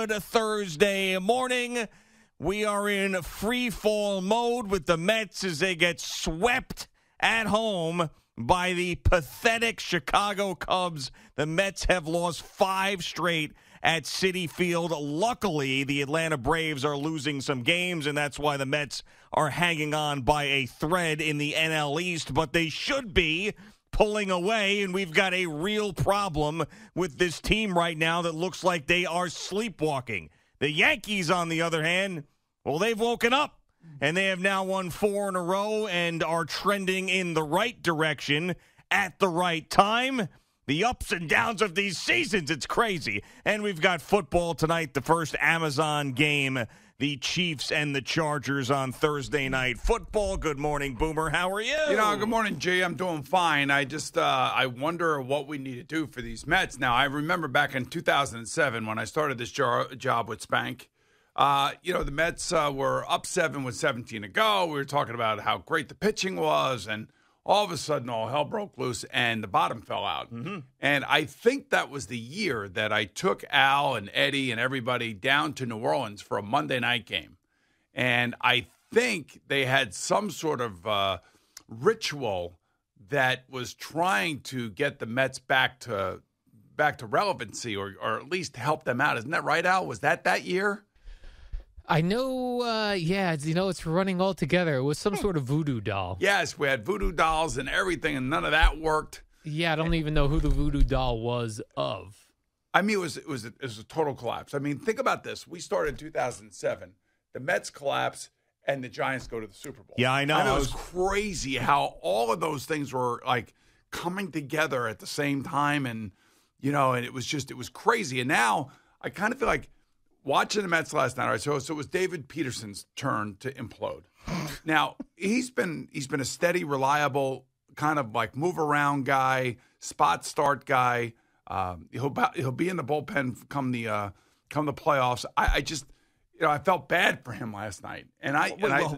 good Thursday morning. We are in free fall mode with the Mets as they get swept at home by the pathetic Chicago Cubs. The Mets have lost 5 straight at Citi Field. Luckily, the Atlanta Braves are losing some games, and that's why the Mets are hanging on by a thread in the NL East, but they should be pulling away, and we've got a real problem with this team right now that looks like they are sleepwalking. The Yankees, on the other hand, well, they've woken up, and they have now won 4 in a row and are trending in the right direction at the right time. The ups and downs of these seasons, it's crazy. And we've got football tonight, the first Amazon game, the Chiefs and the Chargers on Thursday night football. Good morning, Boomer. How are you? Good morning, G. I'm doing fine. I just I wonder what we need to do for these Mets. Now, I remember back in 2007 when I started this job with Spank. The Mets were up 7 with 17 to go. We were talking about how great the pitching was, and all of a sudden, all hell broke loose, and the bottom fell out. Mm-hmm. And I think that was the year that I took Al and Eddie and everybody down to New Orleans for a Monday night game. And I think they had some sort of ritual that was trying to get the Mets back to relevancy or at least help them out. Isn't that right, Al? Was that year? I know, it's running all together. It was some sort of voodoo doll. Yes, we had voodoo dolls and everything, and none of that worked. Yeah, I don't even know who the voodoo doll was of. I mean, it was a total collapse. I mean, think about this. We started in 2007. The Mets collapse, and the Giants go to the Super Bowl. Yeah, I know. And it was crazy how all of those things were, like, coming together at the same time, and it was crazy. And now I kind of feel like, watching the Mets last night, all right, so it was David Peterson's turn to implode. Now, he's been a steady, reliable, kind of like move around guy, spot start guy. He'll be in the bullpen come the playoffs. I felt bad for him last night.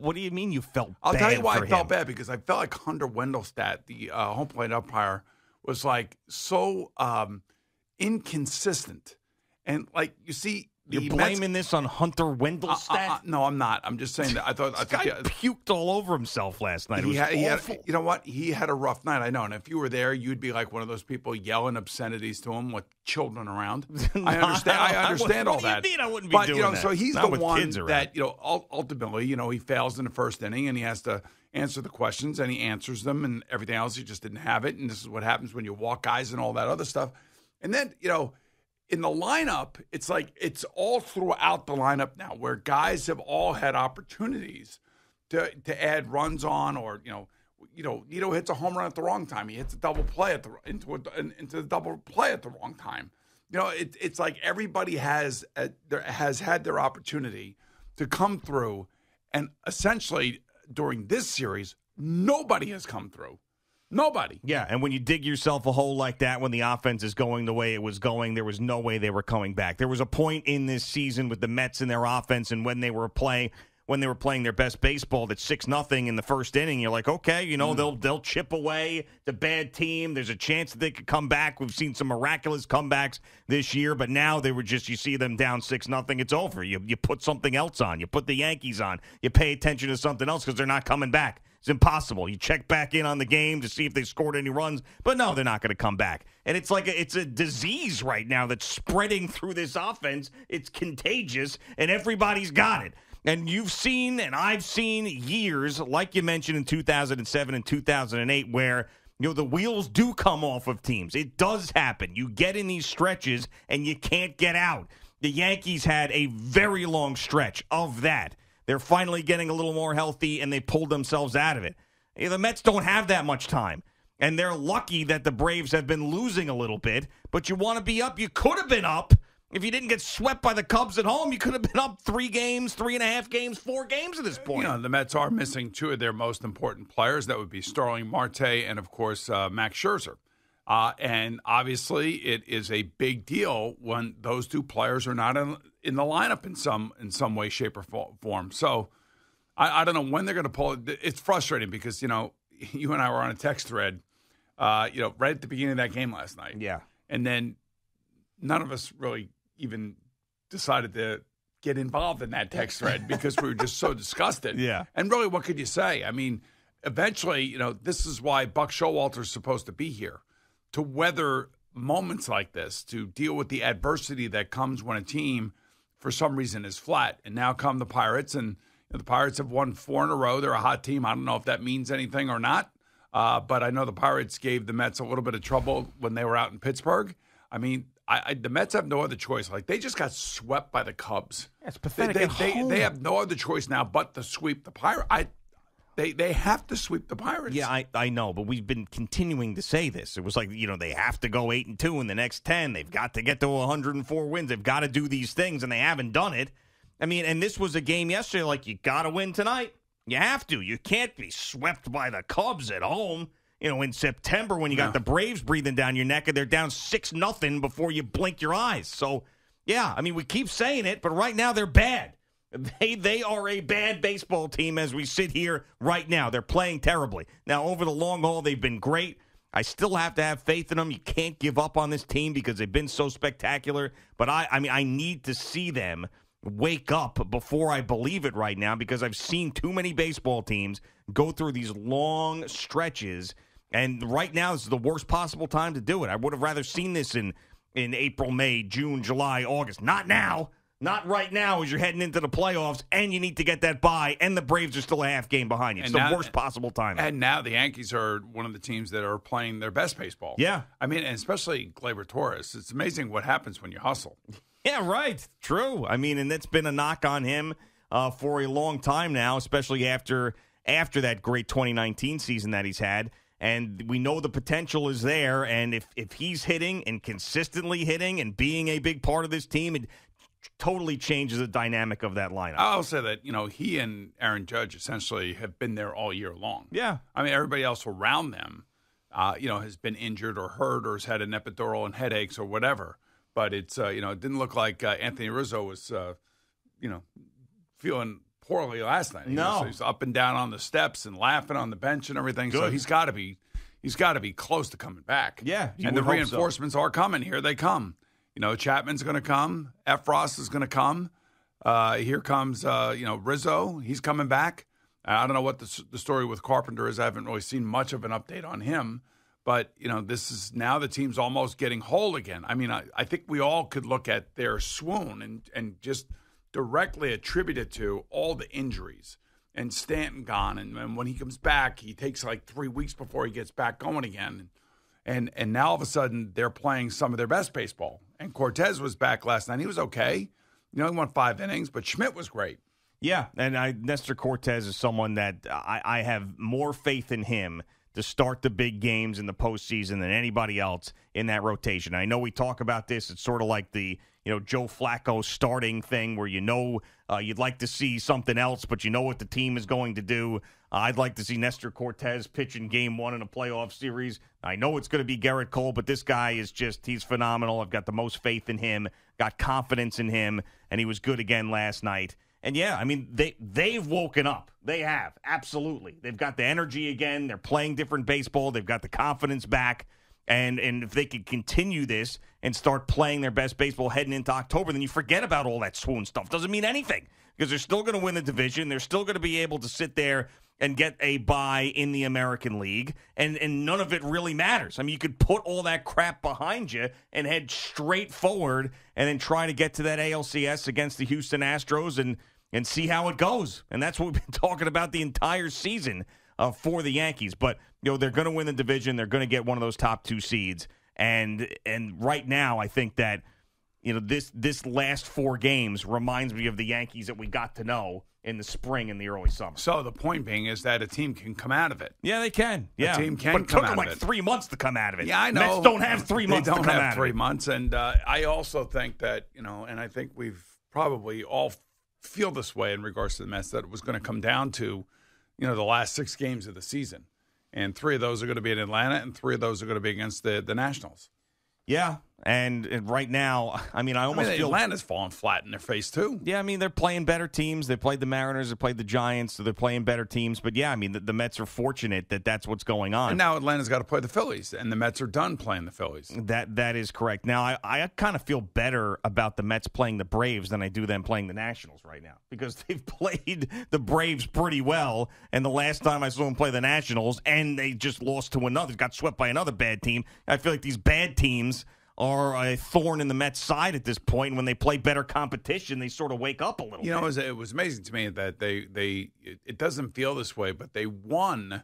What do you mean you felt bad? I'll tell you why I felt him? bad, because I felt like Hunter Wendelstedt, the home plate umpire, was like so inconsistent. And like you see, you're blaming this on Hunter Wendelstedt? No, I'm not. I'm just saying that I thought this guy puked all over himself last night. It was awful. You know what? He had a rough night. I know. And if you were there, you'd be like one of those people yelling obscenities to him with children around. I understand. I understand all that. What do you mean I wouldn't be doing that? So he's Not the one that ultimately, he fails in the first inning, and he has to answer the questions, and he answers them, and everything else. He just didn't have it, and this is what happens when you walk guys and all that other stuff. And then in the lineup, it's like it's all throughout the lineup now, where guys have all had opportunities to add runs on, or Nito hits a home run at the wrong time. He hits a double play into the double play at the wrong time. It's like everybody has had their opportunity to come through, and essentially during this series, nobody has come through. Nobody. Yeah, and when you dig yourself a hole like that, when the offense is going the way it was going, there was no way they were coming back. There was a point in this season with the Mets and their offense, and when they were playing their best baseball, that's 6-0 in the first inning. You're like, okay, they'll chip away the bad team. There's a chance that they could come back. We've seen some miraculous comebacks this year, but now they were you see them down 6-0. It's over. You put something else on. You put the Yankees on. You pay attention to something else because they're not coming back. It's impossible. You check back in on the game to see if they scored any runs, but no, they're not going to come back. And it's like it's a disease right now that's spreading through this offense. It's contagious, and everybody's got it. And you've seen, and I've seen years, like you mentioned in 2007 and 2008, where the wheels do come off of teams. It does happen. You get in these stretches, and you can't get out. The Yankees had a very long stretch of that. They're finally getting a little more healthy, and they pulled themselves out of it. The Mets don't have that much time, and they're lucky that the Braves have been losing a little bit, but you want to be up. You could have been up. If you didn't get swept by the Cubs at home, you could have been up 3 games, 3.5 games, 4 games at this point. The Mets are missing 2 of their most important players. That would be Starling Marte and, of course, Max Scherzer. And obviously, it is a big deal when those 2 players are not in the lineup in some way, shape, or form. So I don't know when they're going to pull it. It's frustrating because you and I were on a text thread, right at the beginning of that game last night. Yeah, and then none of us really even decided to get involved in that text thread because we were just so disgusted. Yeah. And really, what could you say? I mean, eventually, this is why Buck Showalter's supposed to be here, to weather moments like this, to deal with the adversity that comes when a team, for some reason, is flat. And now come the Pirates, and the Pirates have won 4 in a row. They're a hot team. I don't know if that means anything or not, but I know the Pirates gave the Mets a little bit of trouble when they were out in Pittsburgh. I mean, the Mets have no other choice. Like, they just got swept by the Cubs. It's pathetic. They have no other choice now but to sweep the Pirates. They have to sweep the Pirates. Yeah, I know, but we've been continuing to say this. It was like, they have to go 8-2 in the next 10. They've got to get to 104 wins. They've got to do these things, and they haven't done it. I mean, and this was a game yesterday, like, you got to win tonight. You have to. You can't be swept by the Cubs at home. In September when you got the Braves breathing down your neck and they're down 6-0 before you blink your eyes. So, yeah, I mean, we keep saying it, but right now they're bad. They are a bad baseball team as we sit here right now. They're playing terribly. Now, over the long haul, they've been great. I still have to have faith in them. You can't give up on this team because they've been so spectacular. But, I need to see them wake up before I believe it right now because I've seen too many baseball teams go through these long stretches. And right now, this is the worst possible time to do it. I would have rather seen this in April, May, June, July, August. Not now. Not right now as you're heading into the playoffs and you need to get that bye and the Braves are still a half game behind you. It's the worst possible time. And now the Yankees are one of the teams that are playing their best baseball. Yeah. I mean, and especially Gleyber Torres. It's amazing what happens when you hustle. Yeah, right. True. I mean, and it's been a knock on him for a long time now, especially after that great 2019 season that he's had. And we know the potential is there. And if he's hitting and consistently hitting and being a big part of this team, it totally changes the dynamic of that lineup. I'll say that, he and Aaron Judge essentially have been there all year long. Yeah. I mean, everybody else around them, has been injured or hurt or has had an epidural and headaches or whatever. But it's, it didn't look like Anthony Rizzo was, feeling poorly last night. No. So he's up and down on the steps and laughing on the bench and everything. Good. So he's got to be close to coming back. Yeah. And the reinforcements are coming. Here they come. Chapman's going to come. Efros is going to come. Here comes, Rizzo. He's coming back. I don't know what the story with Carpenter is. I haven't really seen much of an update on him. But, this is now the team's almost getting whole again. I mean, I think we all could look at their swoon and just directly attribute it to all the injuries and Stanton gone. And when he comes back, he takes like 3 weeks before he gets back going again. And now all of a sudden they're playing some of their best baseball. And Cortez was back last night. He was okay. He won 5 innings, but Schmidt was great. Yeah, and Nestor Cortez is someone that I have more faith in him to start the big games in the postseason than anybody else in that rotation. I know we talk about this. It's sort of like the Joe Flacco starting thing where you'd like to see something else, but you know what the team is going to do. I'd like to see Nestor Cortez pitch in Game 1 in a playoff series. I know it's going to be Garrett Cole, but this guy is he's phenomenal. I've got the most faith in him, got confidence in him, and he was good again last night. And, yeah, I mean, they've woken up. They have, absolutely. They've got the energy again. They're playing different baseball. They've got the confidence back. And if they could continue this and start playing their best baseball heading into October, then you forget about all that swoon stuff. Doesn't mean anything because they're still going to win the division. They're still going to be able to sit there and get a bye in the American League, and none of it really matters. I mean, you could put all that crap behind you and head straight forward and then try to get to that ALCS against the Houston Astros and see how it goes. And that's what we've been talking about the entire season for the Yankees. But, they're going to win the division. They're going to get one of those top 2 seeds. And right now, I think that, this last 4 games reminds me of the Yankees that we got to know in the spring and the early summer. So the point being is that a team can come out of it. Yeah, they can. Yeah, a team can but it come took out them of it. 3 months to come out of it. Yeah, I know. Mets don't have 3 months. They don't to come have out 3 of it. months, and I also think that and I think we've probably all feel this way in regards to the Mets, that it was going to come down to the last 6 games of the season, and 3 of those are going to be in Atlanta, and 3 of those are going to be against the Nationals. Yeah, And right now, I almost feel Atlanta's falling flat in their face too. Yeah, they're playing better teams. They played the Mariners, they played the Giants, so they're playing better teams. But yeah, the Mets are fortunate that that's what's going on. And now Atlanta's got to play the Phillies, and the Mets are done playing the Phillies. That is correct. Now, I kind of feel better about the Mets playing the Braves than I do them playing the Nationals right now, because they've played the Braves pretty well. And the last time I saw them play the Nationals, and they just lost to got swept by another bad team. I feel like these bad teams are a thorn in the Mets' side at this point. When they play better competition, they sort of wake up a little bit. It was amazing to me that it doesn't feel this way, but they won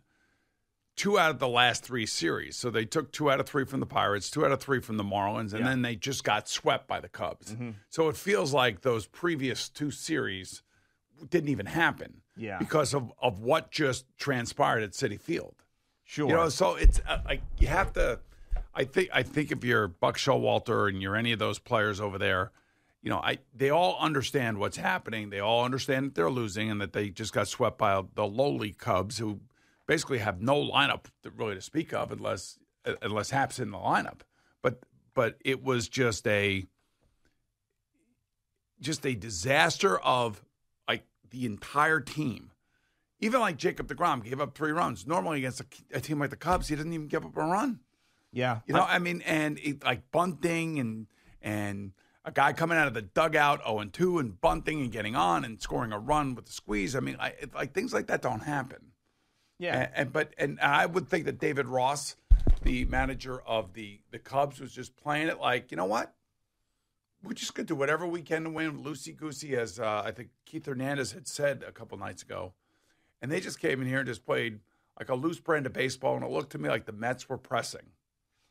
2 out of the last 3 series. So they took 2 out of 3 from the Pirates, 2 out of 3 from the Marlins, and then they just got swept by the Cubs. Mm-hmm. So it feels like those previous 2 series didn't even happen because of what just transpired at Citi Field. Sure. So it's like you have to. I think if you're Buck Showalter and you're any of those players over there, they all understand what's happening. They all understand that they're losing and that they just got swept by the lowly Cubs, who basically have no lineup really to speak of unless Hap's in the lineup. But it was just a disaster of like the entire team. Even like Jacob deGrom gave up 3 runs. Normally against a team like the Cubs, he doesn't even give up a run. Yeah. And like bunting and a guy coming out of the dugout 0-2 and bunting and getting on and scoring a run with the squeeze. Like things like that don't happen. Yeah. And I would think that David Ross, the manager of the Cubs, was just playing it like, you know what? We're just going to do whatever we can to win loosey-goosey, as I think Keith Hernandez had said a couple nights ago. And they just came in here and just played like a loose brand of baseball, and it looked to me like the Mets were pressing.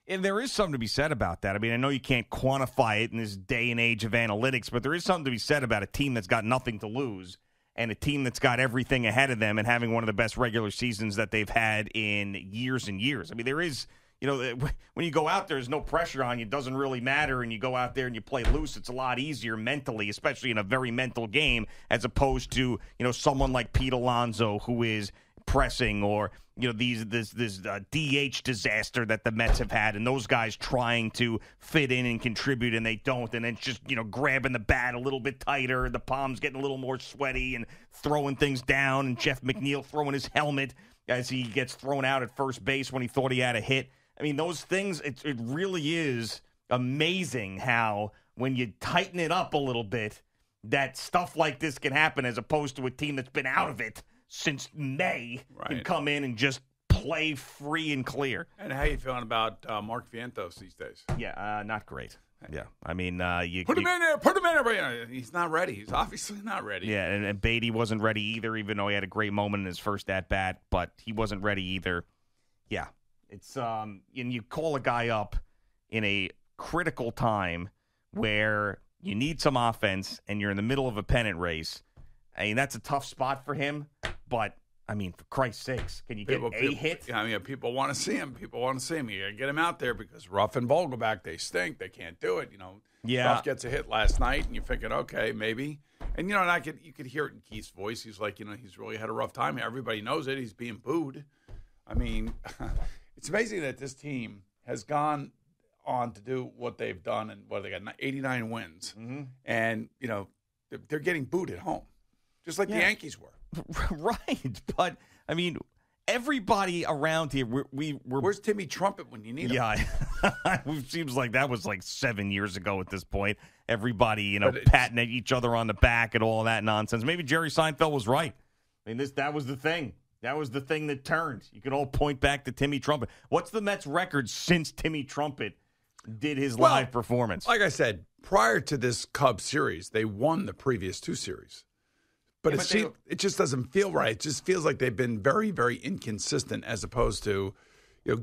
And there is something to be said about that. I know you can't quantify it in this day and age of analytics, but there is something to be said about a team that's got nothing to lose and a team that's got everything ahead of them and having one of the best regular seasons that they've had in years and years. There is, when you go out there, there's no pressure on you. It doesn't really matter, and you go out there and you play loose. It's a lot easier mentally, especially in a very mental game, as opposed to, someone like Pete Alonso, who is pressing, or this DH disaster that the Mets have had, and those guys trying to fit in and contribute, and they don't, and it's just grabbing the bat a little bit tighter, the palms getting a little more sweaty, and throwing things down, and Jeff McNeil throwing his helmet as he gets thrown out at first base when he thought he had a hit. Those things, it really is amazing how when you tighten it up a little bit, that stuff like this can happen, as opposed to a team that's been out of it since May can come in and just play free and clear. And how you feeling about Mark Vientos these days? Yeah, not great. Yeah, you put him in there. Put him in there. He's not ready. He's obviously not ready. Yeah, and Beatty wasn't ready either, even though he had a great moment in his first at bat, but he wasn't ready either. Yeah, it's and you call a guy up in a critical time where you need some offense and you're in the middle of a pennant race. That's a tough spot for him, but for Christ's sakes, can you get a hit? People want to see him. People want to see him. You got to get him out there because Ruff and Vogelback, they stink. They can't do it. Ruff gets a hit last night, and you're thinking, okay, maybe. And you could hear it in Keith's voice. He's like, he's really had a rough time. Everybody knows it. He's being booed. It's amazing that this team has gone on to do what they've done, and they got 89 wins, and they're getting booed at home. Just like the Yankees were. Right. But, everybody around here, we're where's Timmy Trumpet when you need him? Yeah. It seems like that was like 7 years ago at this point. Everybody, patting at each other on the back and all of that nonsense. Maybe Jerry Seinfeld was right. That was the thing. That was the thing that turned. You could all point back to Timmy Trumpet. What's the Mets record since Timmy Trumpet did his live performance? Like I said, prior to this Cubs series, they won the previous 2 series. But it just doesn't feel right. It just feels like they've been very, very inconsistent, as opposed to,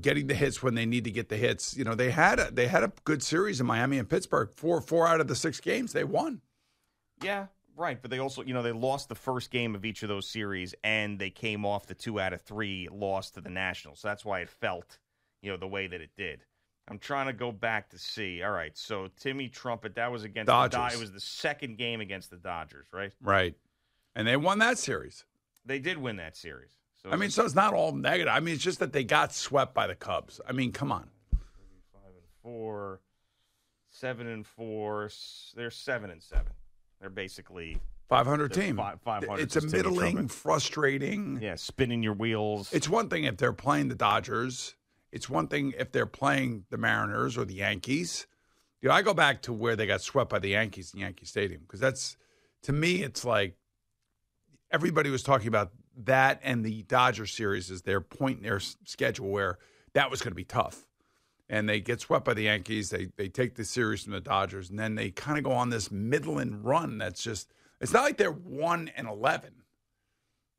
getting the hits when they need to get the hits. They had a good series in Miami and Pittsburgh. 4 out of the 6 games they won. Yeah, right. But they also, they lost the first game of each of those series, and they came off the 2 out of 3 loss to the Nationals. So that's why it felt, the way that it did. I'm trying to go back to see. All right, so Timmy Trumpet, that was against Dodgers. The Dodgers. It was the second game against the Dodgers, right? Right. And they won that series. They did win that series. So so it's not all negative. It's just that they got swept by the Cubs. Come on. 5-4. 7-4. They're 7-7. They're basically 500 team. 500. It's a middling, frustrating. Yeah, spinning your wheels. It's one thing if they're playing the Dodgers. It's one thing if they're playing the Mariners or the Yankees. You know, I go back to where they got swept by the Yankees in Yankee Stadium because that's, to me, it's like everybody was talking about that and the Dodger series as their point in their schedule where that was going to be tough. And they get swept by the Yankees. They take the series from the Dodgers, and then they kind of go on this middling run that's just – it's not like they're 1-11.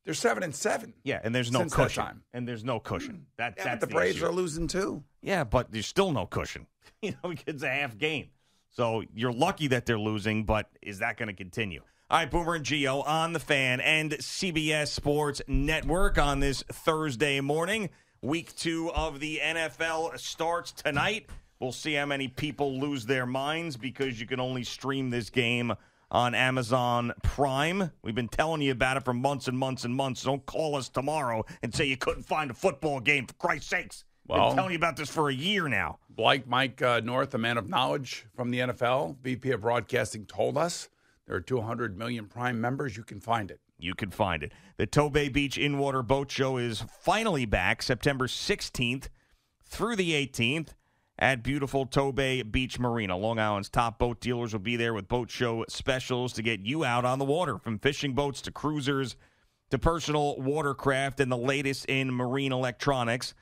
They're 7-7. Yeah, and there's no since cushion. that time. And there's no cushion. That's But the Braves issue. are losing too. Yeah, but there's still no cushion. Because it's a half game. So you're lucky that they're losing, but is that going to continue? All right, Boomer and Gio on the Fan and CBS Sports Network on this Thursday morning. Week 2 of the NFL starts tonight. We'll see how many people lose their minds because you can only stream this game on Amazon Prime. We've been telling you about it for months and months and months. Don't call us tomorrow and say you couldn't find a football game, for Christ's sakes. Well, been telling you about this for a year now. Like Mike North, a man of knowledge from the NFL, VP of Broadcasting, told us there are 200 million Prime members. You can find it. You can find it. The Tobay Beach In-Water Boat Show is finally back September 16th through the 18th at beautiful Tobay Beach Marina. Long Island's top boat dealers will be there with boat show specials to get you out on the water, from fishing boats to cruisers to personal watercraft and the latest in marine electronics.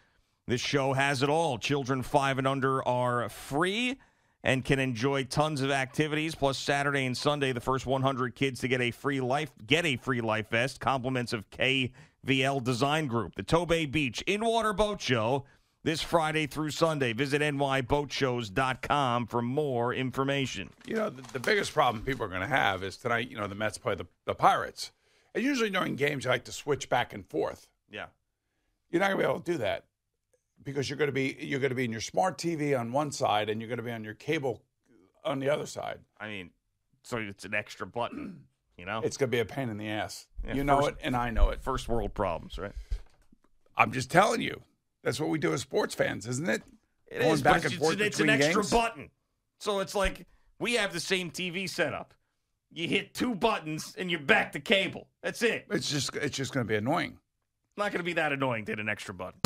This show has it all. Children 5 and under are free and can enjoy tons of activities. Plus, Saturday and Sunday, the first 100 kids to get a free life vest. Compliments of KVL Design Group. The Tobay Beach In-Water Boat Show this Friday through Sunday. Visit nyboatshows.com for more information. You know, the biggest problem people are going to have is tonight, you know, the Mets play the Pirates. And usually during games, you like to switch back and forth. Yeah. You're not going to be able to do that because you're going to be in your smart TV on one side and you're going to be on your cable on the other side. I mean, so it's an extra button, you know? It's going to be a pain in the ass. Yeah, you know it, and I know it. First world problems, right? I'm just telling you. That's what we do as sports fans, isn't it? It Going is, back but and forth it's an between extra games. button. So it's like we have the same TV setup. You hit 2 buttons and you're back to cable. That's it. It's just going to be annoying. Not going to be that annoying to hit an extra button.